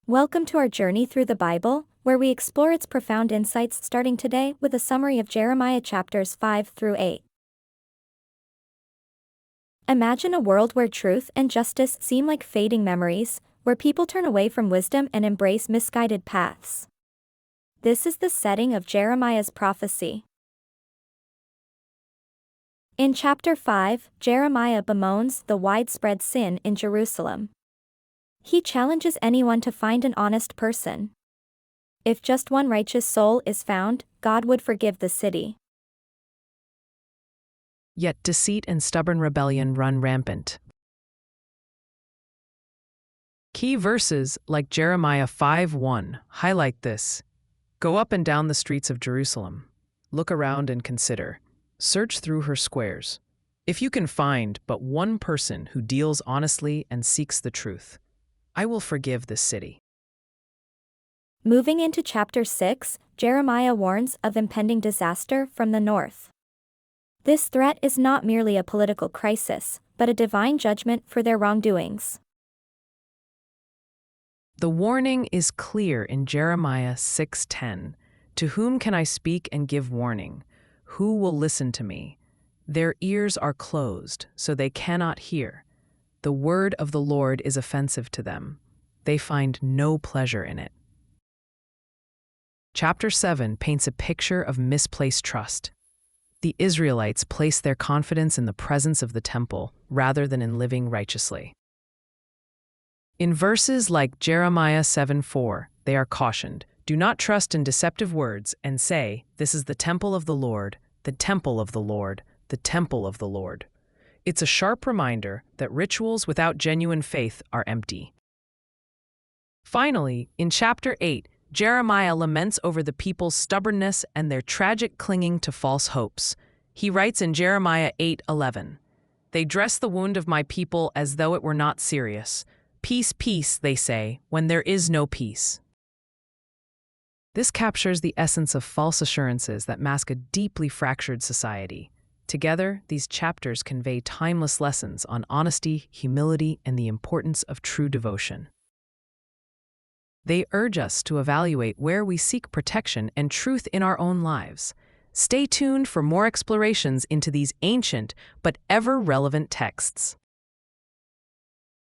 Welcome to our journey through the Bible, where we explore its profound insights starting today with a summary of Jeremiah chapters 5 through 8. Imagine a world where truth and justice seem like fading memories, where people turn away from wisdom and embrace misguided paths. This is the setting of Jeremiah's prophecy. In chapter 5, Jeremiah bemoans the widespread sin in Jerusalem. He challenges anyone to find an honest person. If just one righteous soul is found, God would forgive the city. Yet deceit and stubborn rebellion run rampant. Key verses like Jeremiah 5:1 highlight this. Go up and down the streets of Jerusalem. Look around and consider. Search through her squares. If you can find but one person who deals honestly and seeks the truth, I will forgive this city. Moving into chapter 6, Jeremiah warns of impending disaster from the north. This threat is not merely a political crisis, but a divine judgment for their wrongdoings. The warning is clear in Jeremiah 6:10. To whom can I speak and give warning? Who will listen to me? Their ears are closed, so they cannot hear. The word of the Lord is offensive to them. They find no pleasure in it. Chapter 7 paints a picture of misplaced trust. The Israelites placed their confidence in the presence of the temple rather than in living righteously. In verses like Jeremiah 7:4, they are cautioned, do not trust in deceptive words and say, this is the temple of the Lord, the temple of the Lord, the temple of the Lord. It's a sharp reminder that rituals without genuine faith are empty. Finally, in chapter 8, Jeremiah laments over the people's stubbornness and their tragic clinging to false hopes. He writes in Jeremiah 8:11, they dress the wound of my people as though it were not serious. Peace, peace, they say, when there is no peace. This captures the essence of false assurances that mask a deeply fractured society. Together, these chapters convey timeless lessons on honesty, humility, and the importance of true devotion. They urge us to evaluate where we seek protection and truth in our own lives. Stay tuned for more explorations into these ancient but ever-relevant texts.